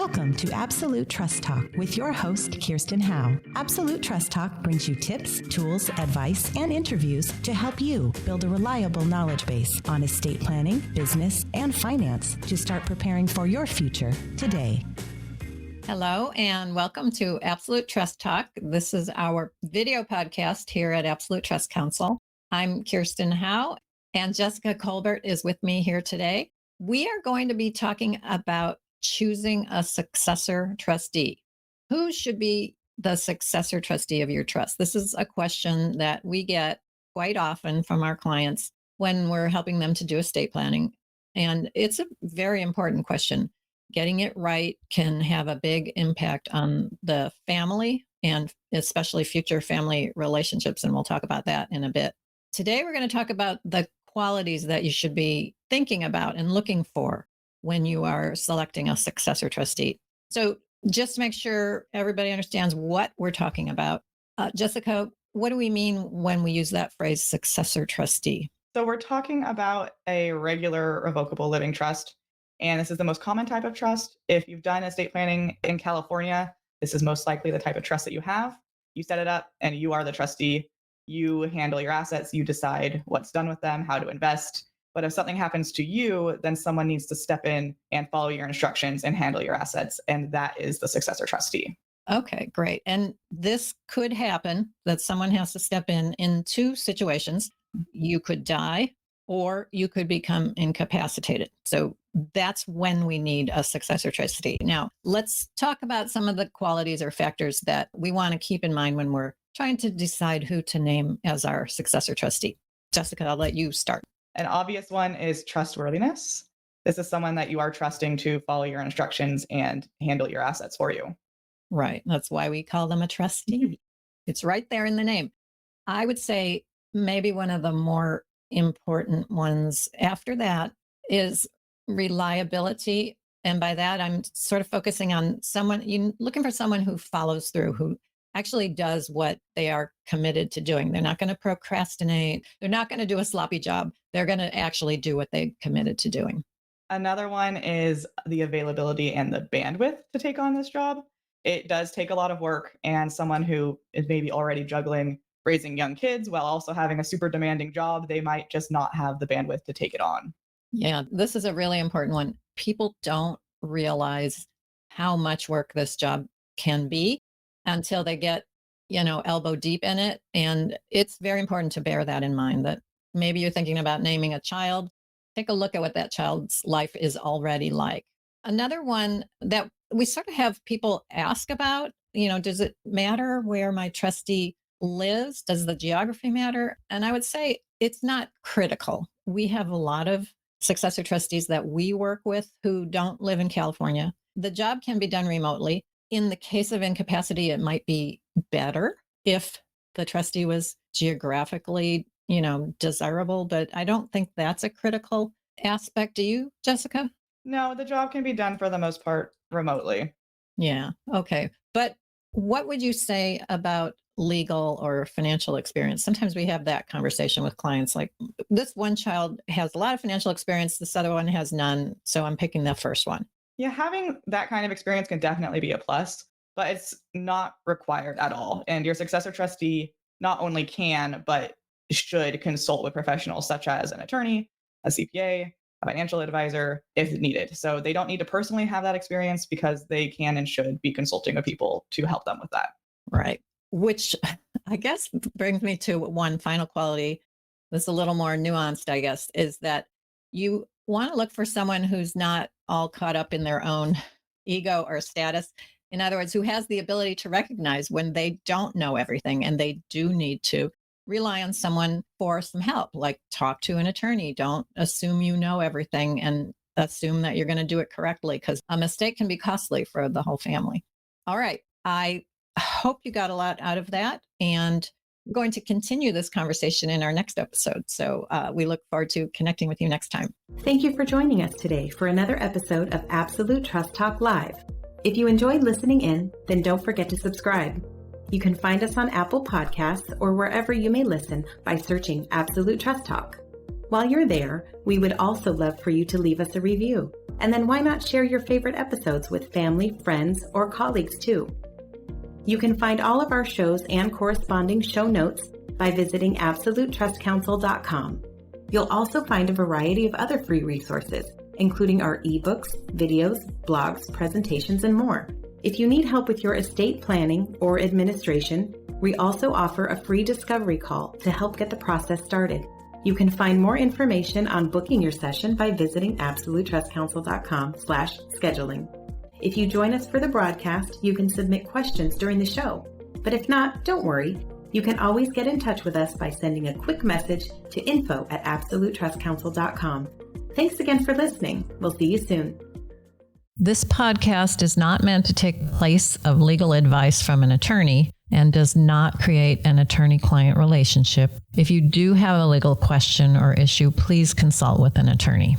Welcome to Absolute Trust Talk with your host, Kirsten Howe. Absolute Trust Talk brings you tips, tools, advice, and interviews to help you build a reliable knowledge base on estate planning, business, and finance to start preparing for your future today. Hello, and welcome to Absolute Trust Talk. This is our video podcast here at Absolute Trust Council. I'm Kirsten Howe, and Jessica Colbert is with me here today. We are going to be talking about choosing a successor trustee. Who should be the successor trustee of your trust? This is a question that we get quite often from our clients when we're helping them to do estate planning. And it's a very important question. Getting it right can have a big impact on the family and especially future family relationships. And we'll talk about that in a bit. Today, we're going to talk about the qualities that you should be thinking about and looking for when you are selecting a successor trustee. So just to make sure everybody understands what we're talking about. Jessica, what do we mean when we use that phrase successor trustee? So we're talking about a regular revocable living trust. And this is the most common type of trust. If you've done estate planning in California, this is most likely the type of trust that you have. You set it up and you are the trustee. You handle your assets. You decide what's done with them, how to invest. But if something happens to you, then someone needs to step in and follow your instructions and handle your assets. And that is the successor trustee. Okay, great. And this could happen that someone has to step in two situations. You could die or you could become incapacitated. So that's when we need a successor trustee. Now, let's talk about some of the qualities or factors that we want to keep in mind when we're trying to decide who to name as our successor trustee. Jessica, I'll let you start. An obvious one is trustworthiness. This is someone that you are trusting to follow your instructions and handle your assets for you. Right. That's why we call them a trustee. It's right there in the name. I would say maybe one of the more important ones after that is reliability. And by that, I'm sort of focusing on you're looking for someone who follows through, who actually does what they are committed to doing. They're not going to procrastinate. They're not going to do a sloppy job. They're going to actually do what they committed to doing. Another one is the availability and the bandwidth to take on this job. It does take a lot of work, and someone who is maybe already juggling raising young kids while also having a super demanding job, they might just not have the bandwidth to take it on. Yeah, this is a really important one. People don't realize how much work this job can be until they get, elbow deep in it. And it's very important to bear that in mind, that maybe you're thinking about naming a child. Take a look at what that child's life is already like. Another one that we sort of have people ask about, does it matter where my trustee lives? Does the geography matter? And I would say it's not critical. We have a lot of successor trustees that we work with who don't live in California. The job can be done remotely. In the case of incapacity, it might be better if the trustee was geographically, desirable, but I don't think that's a critical aspect. Do you, Jessica? No, the job can be done for the most part remotely. Yeah. Okay. But what would you say about legal or financial experience? Sometimes we have that conversation with clients, like this one child has a lot of financial experience, this other one has none, so I'm picking the first one. Yeah, having that kind of experience can definitely be a plus, but it's not required at all. And your successor trustee not only can, but should consult with professionals such as an attorney, a CPA, a financial advisor if needed. So they don't need to personally have that experience because they can and should be consulting with people to help them with that. Right. Which I guess brings me to one final quality that's a little more nuanced, I guess, is that you want to look for someone who's not all caught up in their own ego or status. In other words, who has the ability to recognize when they don't know everything and they do need to rely on someone for some help, like talk to an attorney. Don't assume you know everything and assume that you're going to do it correctly, because a mistake can be costly for the whole family. All right. I hope you got a lot out of that. And we're going to continue this conversation in our next episode. So we look forward to connecting with you next time. Thank you for joining us today for another episode of Absolute Trust Talk Live. If you enjoyed listening in, then don't forget to subscribe. You can find us on Apple Podcasts or wherever you may listen by searching Absolute Trust Talk. While you're there, we would also love for you to leave us a review. And then why not share your favorite episodes with family, friends, or colleagues too? You can find all of our shows and corresponding show notes by visiting absolutetrustcouncil.com. You'll also find a variety of other free resources, including our ebooks, videos, blogs, presentations, and more. If you need help with your estate planning or administration, we also offer a free discovery call to help get the process started. You can find more information on booking your session by visiting absolutetrustcouncil.com/scheduling. If you join us for the broadcast, you can submit questions during the show. But if not, don't worry. You can always get in touch with us by sending a quick message to info@absolutetrustcouncil.com. Thanks again for listening. We'll see you soon. This podcast is not meant to take the place of legal advice from an attorney and does not create an attorney-client relationship. If you do have a legal question or issue, please consult with an attorney.